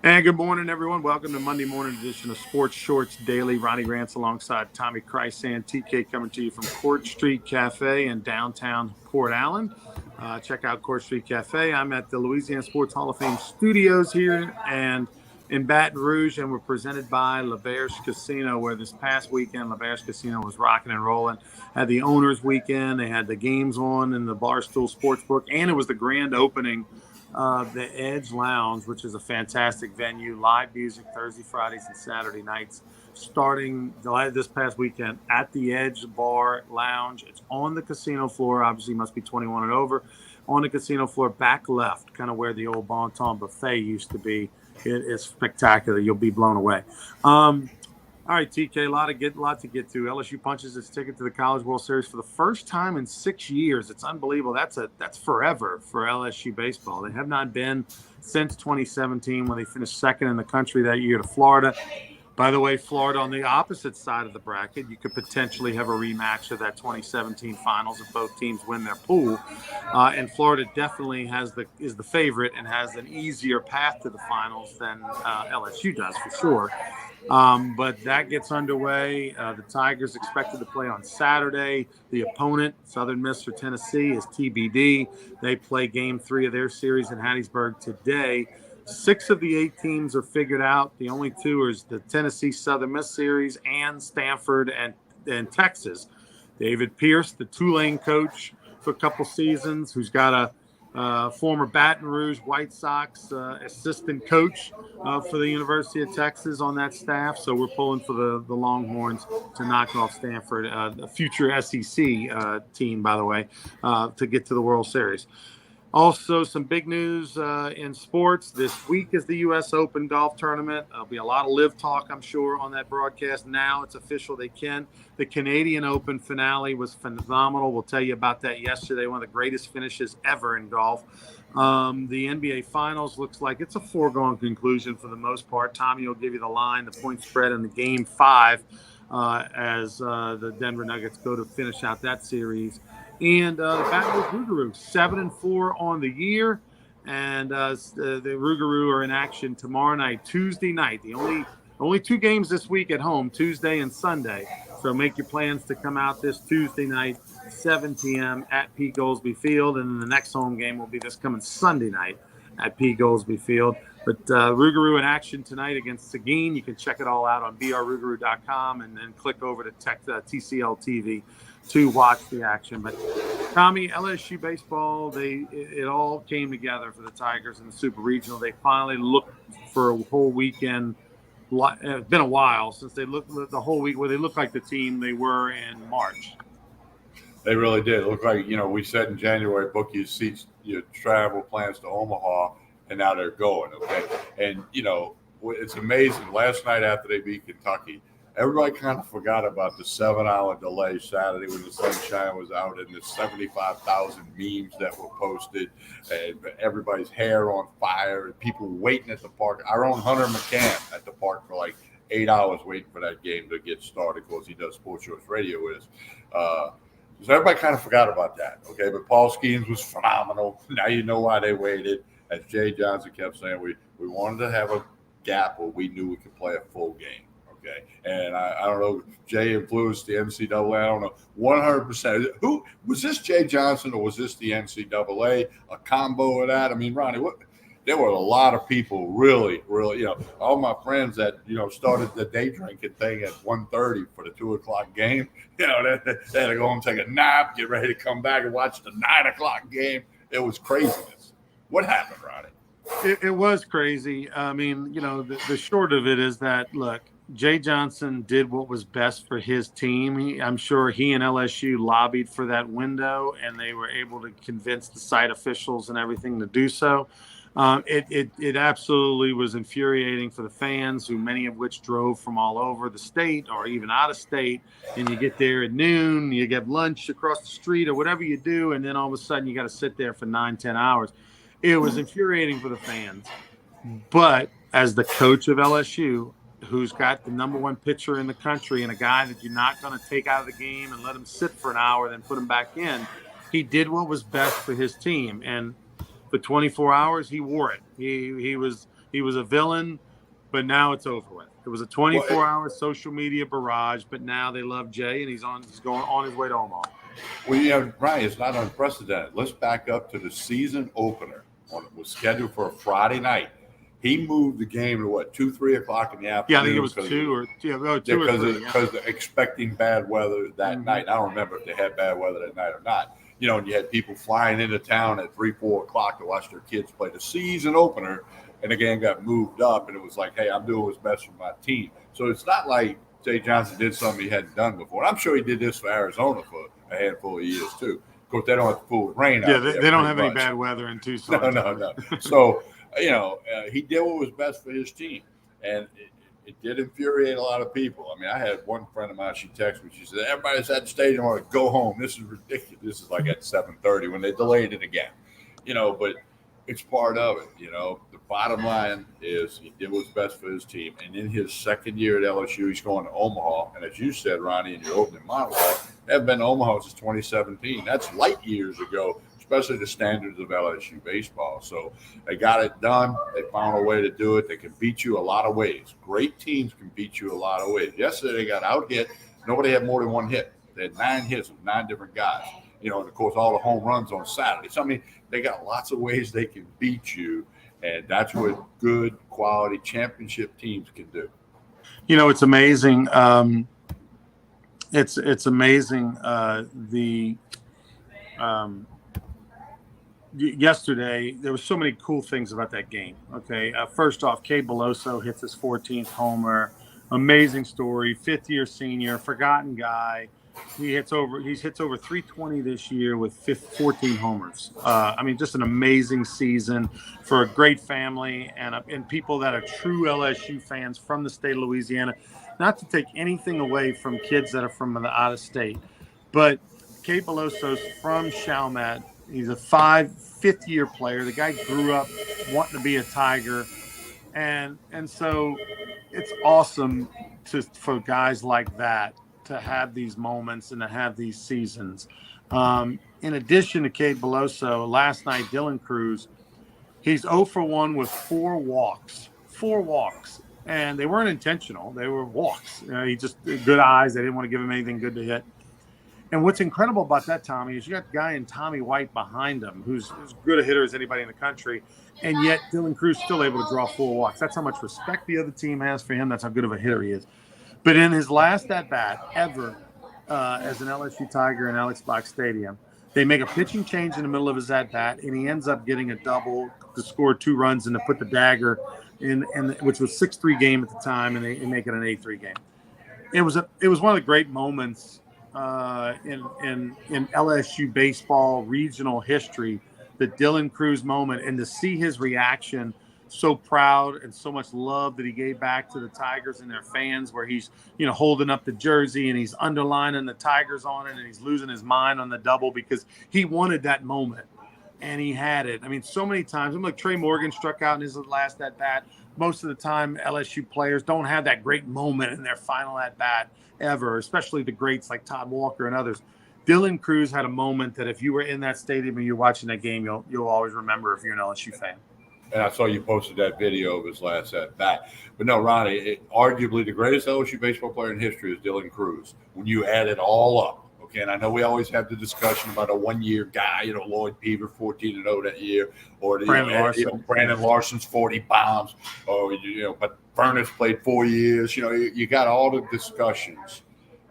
And good morning, everyone. Welcome to Monday morning edition of Sports Shorts Daily. Ronnie Grants alongside Tommy Christ and TK coming to you from Court Street Cafe in downtown Port Allen. Check out Court Street Cafe. I'm at the Louisiana Sports Hall of Fame studios here and in Baton Rouge, and we're presented by L'Auberge Casino, where this past weekend L'Auberge Casino was rocking and rolling. Had the owners weekend, they had the games on in the Barstool Sportsbook, and it was the grand opening the Edge Lounge, which is a fantastic venue, live music Thursday, Fridays, and Saturday nights, starting this past weekend at the Edge Bar Lounge. It's on the casino floor. Obviously, must be 21 and over. On the casino floor, back left, kind of where the old Baton buffet used to be. It is spectacular. You'll be blown away. All right, TK, lot to get to. LSU punches its ticket to the College World Series for the first time in 6 years. It's unbelievable. That's forever for LSU baseball. They have not been since 2017 when they finished second in the country that year to Florida. By the way, Florida on the opposite side of the bracket, you could potentially have a rematch of that 2017 finals if both teams win their pool. And Florida definitely is the favorite and has an easier path to the finals than LSU does for sure. But that gets underway. The Tigers expected to play on Saturday. The opponent, Southern Miss or Tennessee, is TBD. They play game 3 of their series in Hattiesburg today. 6 of the 8 teams are figured out. The only 2 is the Tennessee Southern Miss series and Stanford and Texas. David Pierce, the Tulane coach for a couple seasons, who's got a former Baton Rouge White Sox assistant coach for the University of Texas on that staff. So we're pulling for the Longhorns to knock off Stanford, a future SEC team, by the way, to get to the World Series. Also, some big news in sports. This week is the U.S. Open golf tournament. There'll be a lot of live talk, I'm sure, on that broadcast. Now it's official. The Canadian Open finale was phenomenal. We'll tell you about that yesterday. One of the greatest finishes ever in golf. The NBA Finals looks like it's a foregone conclusion for the most part. Tommy will give you the line, the point spread in the Game 5 as the Denver Nuggets go to finish out that series. And the Baton Rouge Rougarou, 7-4 on the year, and the Rougarou are in action tomorrow night, Tuesday night. The only 2 games this week at home, Tuesday and Sunday. So make your plans to come out this Tuesday night, 7 p.m. at P. Goldsby Field, and then the next home game will be this coming Sunday night at P. Goldsby Field. But Rougarou in action tonight against Seguin. You can check it all out on brrougarou.com and then click over to TCL TV to watch the action. But Tommy, LSU baseball, it all came together for the Tigers in the Super Regional. They finally looked for a whole weekend. It's been a while since they looked the whole week where they looked like the team they were in March. They really did. It looked like, we said in January, book your seats, your travel plans to Omaha, and now they're going, okay? And, it's amazing. Last night after they beat Kentucky, everybody kind of forgot about the 7-hour delay Saturday when the sunshine was out and the 75,000 memes that were posted and everybody's hair on fire and people waiting at the park. Our own Hunter McCann at the park for like 8 hours waiting for that game to get started because he does Sports Shorts Radio with us. So everybody kind of forgot about that, okay? But Paul Skeens was phenomenal. Now you know why they waited. As Jay Johnson kept saying, we wanted to have a gap where we knew we could play a full game, okay? And I don't know, Jay influenced the NCAA. I don't know, 100%. Who was this, Jay Johnson, or was this the NCAA? A combo of that? I mean, Ronnie, there were a lot of people really, all my friends that, started the day drinking thing at 1:30 for the 2 o'clock game. They had to go and take a nap, get ready to come back and watch the 9 o'clock game. It was craziness. What happened, Ronnie? It was crazy. I mean, the short of it is that, look, Jay Johnson did what was best for his team. I'm sure he and LSU lobbied for that window, and they were able to convince the site officials and everything to do so. It absolutely was infuriating for the fans, who many of which drove from all over the state or even out of state. And you get there at noon, you get lunch across the street or whatever you do, and then all of a sudden you got to sit there for 9-10 hours. It was infuriating for the fans. But as the coach of LSU, who's got the number 1 pitcher in the country and a guy that you're not going to take out of the game and let him sit for an hour, then put him back in, he did what was best for his team. And for 24 hours, he wore it. He was a villain, but now it's over with. It was a 24-hour social media barrage, but now they love Jay, and he's going on his way to Omaha. Well, yeah, Brian, it's not unprecedented. Let's back up to the season opener. It was scheduled for a Friday night. He moved the game to what, 2, 3 o'clock in the afternoon? Yeah, I think it was 2 or 3. Because expecting bad weather that night. I don't remember if they had bad weather that night or not. You know, and you had people flying into town at 3, 4 o'clock to watch their kids play the season opener, and the game got moved up, and it was like, hey, I'm doing what's best for my team. So it's not like Jay Johnson did something he hadn't done before. I'm sure he did this for Arizona for a handful of years too. Of course, they don't have to fool with rain. Yeah, they don't have any bad weather in Tucson. No. So, he did what was best for his team, and it did infuriate a lot of people. I mean, I had one friend of mine. She texted me. She said, "Everybody's at the stadium. Want to go home. This is ridiculous." This is like at 7:30 when they delayed it again. But it's part of it. The bottom line is he did what's best for his team. And in his second year at LSU, he's going to Omaha. And as you said, Ronnie, in your opening monologue, they haven't been to Omaha since 2017. That's light years ago, especially the standards of LSU baseball. So they got it done. They found a way to do it. They can beat you a lot of ways. Great teams can beat you a lot of ways. Yesterday, they got out-hit. Nobody had more than one hit. They had 9 hits with 9 different guys. And of course, all the home runs on Saturday. So, I mean, they got lots of ways they can beat you, and that's what good quality championship teams can do. It's amazing. It's amazing. Yesterday, there were so many cool things about that game. Okay, first off, Cade Beloso hits his 14th homer. Amazing story. 5th-year senior, forgotten guy. He hits over 320 this year with 14 homers. Just an amazing season for a great family and people that are true LSU fans from the state of Louisiana. Not to take anything away from kids that are from the out of state, but Cade Beloso's from Chalmette. He's a 5th-year player. The guy grew up wanting to be a Tiger, and so it's awesome for guys like that to have these moments and to have these seasons. In addition to Cade Beloso, last night, Dylan Cruz, he's 0 for 1 with 4 walks. 4 walks. And they weren't intentional. They were walks. He just good eyes. They didn't want to give him anything good to hit. And what's incredible about that, Tommy, is you got a guy in Tommy White behind him who's as good a hitter as anybody in the country, and yet Dylan Cruz still able to draw 4 walks. That's how much respect the other team has for him. That's how good of a hitter he is. But in his last at-bat ever as an LSU Tiger in Alex Box Stadium, they make a pitching change in the middle of his at-bat, and he ends up getting a double to score 2 runs and to put the dagger in, which was 6-3 game at the time, and they make it an 8-3 game. It was one of the great moments in LSU baseball regional history, the Dylan Cruz moment, and to see his reaction, so proud and so much love that he gave back to the Tigers and their fans, where he's holding up the jersey and he's underlining the Tigers on it, and he's losing his mind on the double because he wanted that moment and he had it. So many times, like Trey Morgan struck out in his last at bat. Most of the time, LSU players don't have that great moment in their final at bat ever, especially the greats like Todd Walker and others. Dylan Cruz had a moment that if you were in that stadium and you're watching that game, you'll always remember if you're an LSU fan. And I saw you posted that video of his last at bat. But no, Ronnie, arguably the greatest LSU baseball player in history is Dylan Cruz. When you add it all up, okay, and I know we always have the discussion about a one-year guy, Lloyd Peaver, 14-0 that year, or Brandon Larson's 40 bombs, or but Furness played 4 years. You got all the discussions.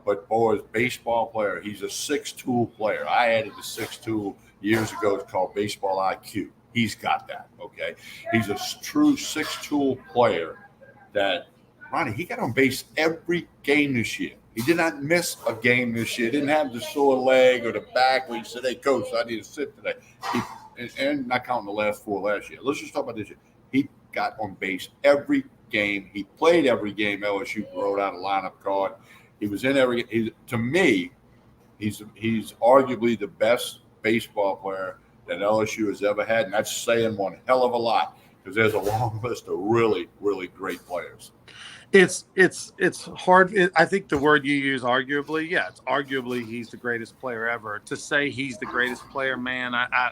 But boy, as a baseball player, he's a 6-tool player. I added the 6-tool years ago. It's called baseball IQ. He's got that, okay? He's a true 6-tool player that, Ronnie, he got on base every game this year. He did not miss a game this year. Didn't have the sore leg or the back where he said, hey, coach, I need to sit today. And not counting the last 4 last year. Let's just talk about this year. He got on base every game. He played every game LSU wrote out a lineup card. He was in every game. To me, he's arguably the best baseball player that LSU has ever had, and that's saying one hell of a lot because there's a long list of really, really great players. It's hard. I think the word you use, arguably, yeah, it's arguably he's the greatest player ever. To say he's the greatest player, man, I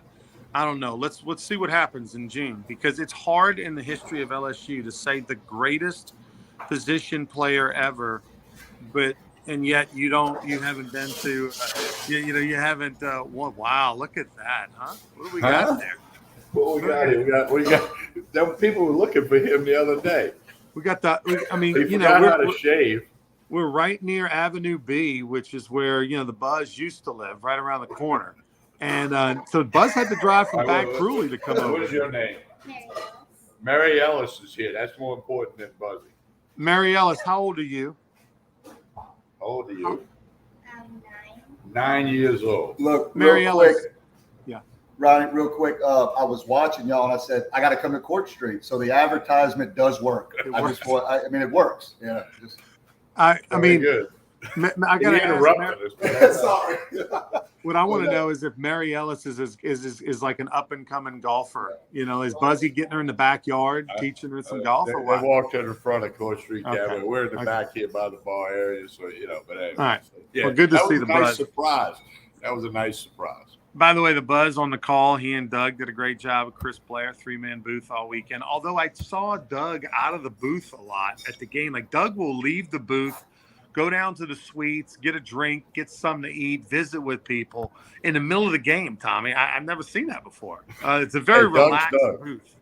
I don't know. Let's see what happens in June, because it's hard in the history of LSU to say the greatest position player ever, but and yet you haven't been to you haven't wow, look at that, huh? What do we got Huh? there? What we What do got here? We got. There were people were looking for him the other day. we got the I mean, He you know, forgot how to shave. we're right near Avenue B, which is where, the Buzz used to live, right around the corner. And so Buzz had to drive from Back Cruelly to come over. What is your name? Mary Ellis is here. That's more important than Buzzy. Mary Ellis, how old are you? How old are you? I'm 9. 9 years old. Look, Mary real quick, Ellis. Yeah. Ronnie, real quick. I was watching y'all, and I said I got to come to Court Street. So the advertisement does work. I mean, it works. Yeah. I mean, good. I got to interrupt ask. Sorry. What I want to know is if Mary Ellis is like an up and coming golfer. Is Buzzy getting her in the backyard, teaching her some golf, or what? They walked in the front of Court Street Okay. Cafe. We're in the back here by the bar area, so But anyway, All right. yeah, Well, good to see was the a nice Buzz. surprise. That was a nice surprise. By the way, the Buzz on the call, he and Doug did a great job with Chris Blair, 3-man booth all weekend. Although I saw Doug out of the booth a lot at the game. Like, Doug will leave the booth, go down to the suites, get a drink, get something to eat, visit with people in the middle of the game, Tommy. I've never seen that before. It's a very relaxed booth.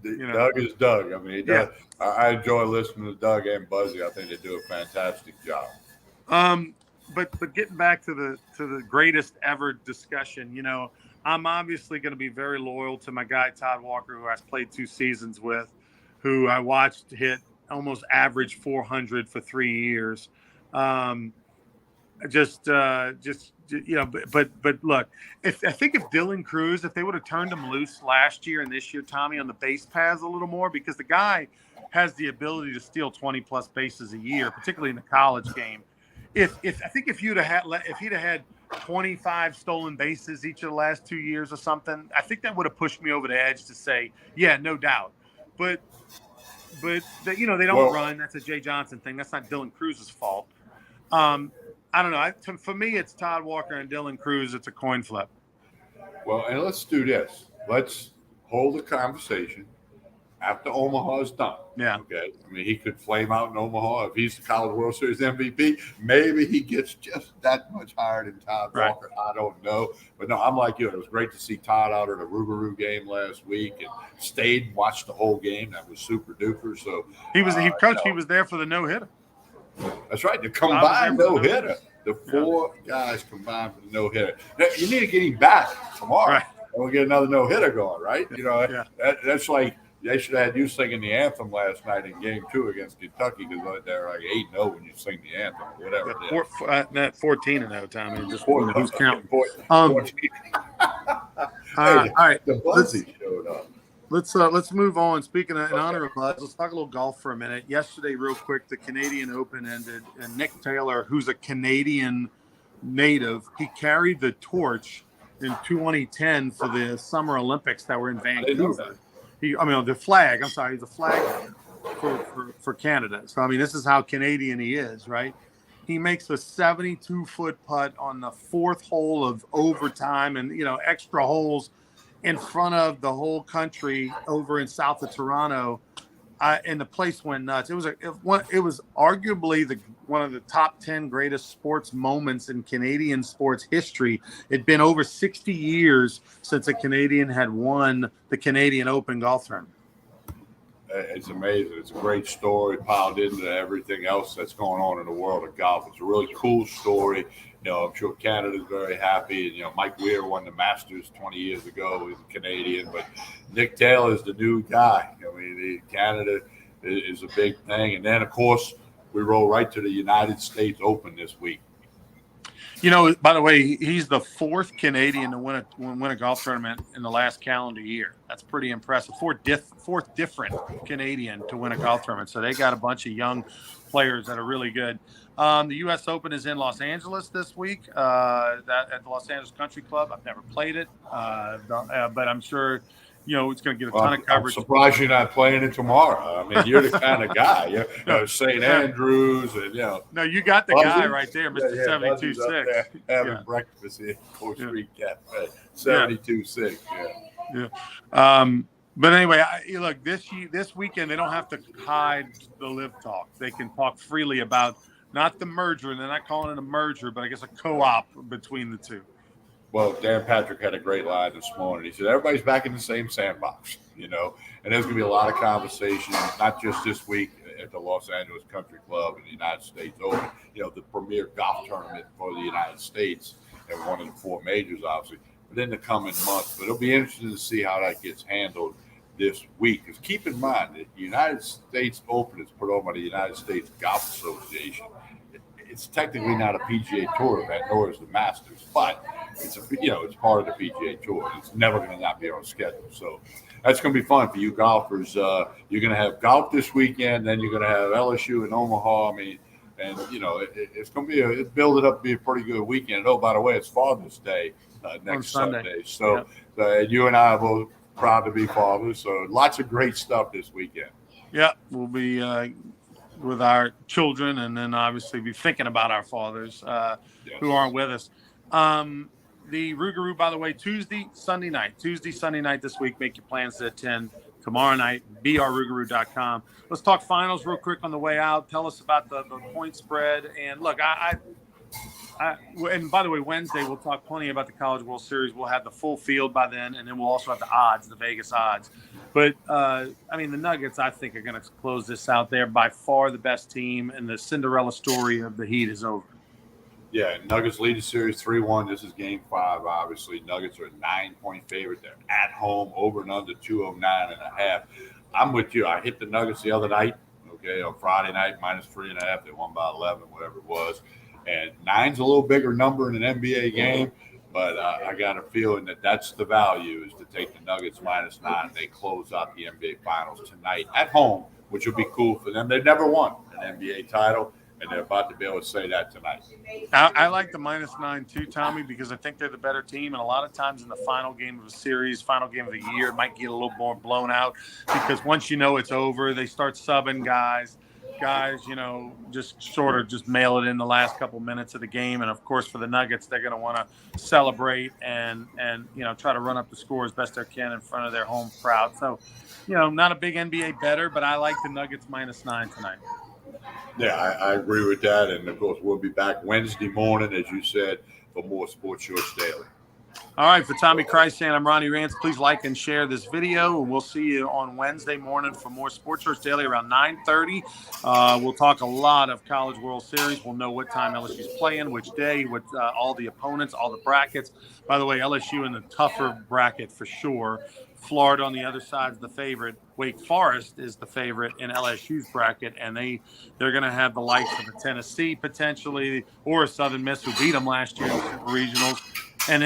Doug is Doug. I mean, he does. Yeah. I enjoy listening to Doug and Buzzy. I think they do a fantastic job. But getting back to the greatest ever discussion, I'm obviously going to be very loyal to my guy Todd Walker, who I played 2 seasons with, who I watched hit almost average 400 for 3 years. But look, I think if Dylan Cruz, if they would have turned him loose last year and this year, Tommy, on the base paths a little more, because the guy has the ability to steal 20 plus bases a year, particularly in the college game. If he'd have had 25 stolen bases each of the last 2 years or something, I think that would have pushed me over the edge to say, yeah, no doubt. But they don't run. That's a Jay Johnson thing. That's not Dylan Cruz's fault. I don't know. For me, it's Todd Walker and Dylan Cruz. It's a coin flip. Well, and let's do this. Let's hold a conversation after Omaha is done. Yeah. Okay. I mean, he could flame out in Omaha. If he's the College World Series MVP, maybe he gets just that much higher than Todd Walker. I don't know. But no, I'm like you. It was great to see Todd out at a Rougarou game last week and stayed and watched the whole game. That was super duper. So he was he was there for the no-hitter. That's right. The combined no-hitter. The 4 guys combined for the no-hitter. Now, you need to get him back tomorrow. Right. And we'll get another no-hitter going, right? That's like they should have had you singing the anthem last night in Game 2 against Kentucky, because they're like 8-0 when you sing the anthem or whatever. That 14-0, Tommy. Just who's counting? 14. All right. The Buzzy showed up. Let's move on. Speaking of, in honor of Buzz, let's talk a little golf for a minute. Yesterday, real quick, the Canadian Open ended, and Nick Taylor, who's a Canadian native, he carried the torch in 2010 for the Summer Olympics that were in Vancouver. The flag. I'm sorry, he's a flag for Canada. So I mean, this is how Canadian he is, right? He makes a 72-foot putt on the 4th hole of overtime, and extra holes in front of the whole country over in south of Toronto, and the place went nuts. It was arguably one of the top 10 greatest sports moments in Canadian sports history. It'd been over 60 years since a Canadian had won the Canadian Open golf tournament. It's amazing. It's a great story piled into everything else that's going on in the world of golf. It's a really cool story. I'm sure Canada's very happy. And, Mike Weir won the Masters 20 years ago. He's a Canadian. But Nick Taylor is the new guy. Canada is a big thing. And then, of course, we roll right to the United States Open this week. By the way, he's the 4th Canadian to win a golf tournament in the last calendar year. That's pretty impressive. Fourth different Canadian to win a golf tournament. So they got a bunch of young players that are really good. The U.S. Open is in Los Angeles this week, at the Los Angeles Country Club. I've never played it, but I'm sure it's going to get a ton of coverage. I'm surprised you're not playing it tomorrow. I mean, you're the kind of guy. St. Andrews and No, you got the Buzzy? guy right there, Mr. Yeah, 72.6. having breakfast here at Court Street Cafe. 72.6. Yeah. But anyway, look, this weekend they don't have to hide the live talk. They can talk freely about not the merger, and they're not calling it a merger, but I guess a co-op between the two. Well, Dan Patrick had a great line this morning. He said, everybody's back in the same sandbox, and there's going to be a lot of conversation, not just this week at the Los Angeles Country Club in the United States Open, the premier golf tournament for the United States and one of the four majors, obviously, but in the coming months. But it'll be interesting to see how that gets handled this week. Because keep in mind that the United States Open is put on by the United States Golf Association. It's technically not a PGA Tour event, nor is the Masters, but it's it's part of the PGA Tour. It's never going to not be on schedule. So that's going to be fun for you golfers. You're going to have golf this weekend, then you're going to have LSU in Omaha. I mean, and it's going to be build it up to be a pretty good weekend. Oh, by the way, it's Father's Day next Sunday. So you and I are both proud to be fathers. So lots of great stuff this weekend. Yeah, we'll be with our children, and then obviously be thinking about our fathers who aren't with us. The Rougarou, by the way, Tuesday, Sunday night this week. Make your plans to attend tomorrow night. brrougarou.com. Let's talk finals real quick on the way out. Tell us about the point spread. And look, and by the way, Wednesday we'll talk plenty about the College World Series. We'll have the full field by then, and then we'll also have the odds, the Vegas odds. But the Nuggets, I think, are going to close this out. They're by far the best team, and the Cinderella story of the Heat is over. Yeah, Nuggets lead the series 3-1. This is Game 5, obviously. Nuggets are a 9-point favorite. They're at home, over and under 209.5. I'm with you. I hit the Nuggets the other night, on Friday night, -3.5. They won by 11, whatever it was. And 9's a little bigger number in an NBA game, but I got a feeling that that's the value, is to take the Nuggets -9. They close out the NBA Finals tonight at home, which will be cool for them. They've never won an NBA title, and they're about to be able to say that tonight. I like the -9 too, Tommy, because I think they're the better team. And a lot of times in the final game of a series, final game of the year, it might get a little more blown out because once it's over, they start subbing guys, just sort of just mail it in the last couple minutes of the game. And of course, for the Nuggets, they're going to want to celebrate and try to run up the score as best they can in front of their home crowd. So, not a big NBA bettor, but I like the Nuggets -9 tonight. Yeah, I agree with that. And, of course, we'll be back Wednesday morning, as you said, for more Sports Shorts Daily. All right, for Tommy Krysan, I'm Ronnie Rance. Please like and share this video, and we'll see you on Wednesday morning for more Sports Shorts Daily around 9:30. We'll talk a lot of College World Series. We'll know what time LSU's playing, which day, with all the opponents, all the brackets. By the way, LSU in the tougher bracket for sure. Florida on the other side is the favorite. Wake Forest is the favorite in LSU's bracket, and they're going to have the likes of a Tennessee potentially, or a Southern Miss who beat them last year in Super Regionals. And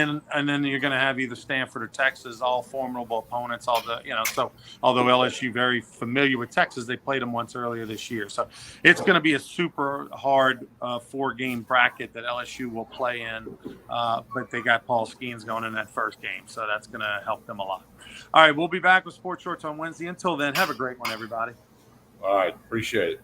then you're going to have either Stanford or Texas, all formidable opponents. So although LSU very familiar with Texas, they played them once earlier this year. So it's going to be a super hard 4-game bracket that LSU will play in. But they got Paul Skeens going in that first game, so that's going to help them a lot. All right, we'll be back with Sports Shorts on Wednesday. Until then, have a great one, everybody. All right, appreciate it.